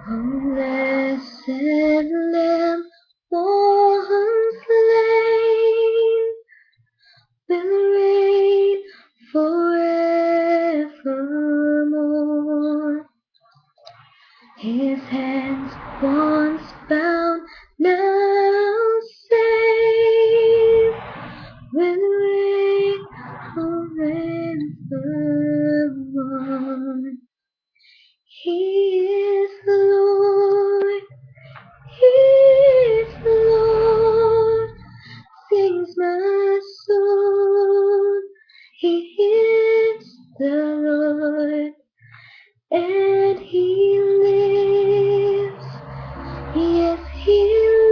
Blessed Lamb, once slain, will reign forevermore. His hands once bound, now saved, will reign forevermore. He is Lord, He is Lord, sings my soul. He is the Lord, and He lives. Yes, He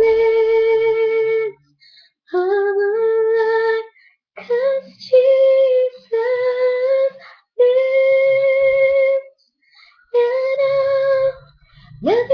lives. I'm alive 'cause Jesus lives. And I'll never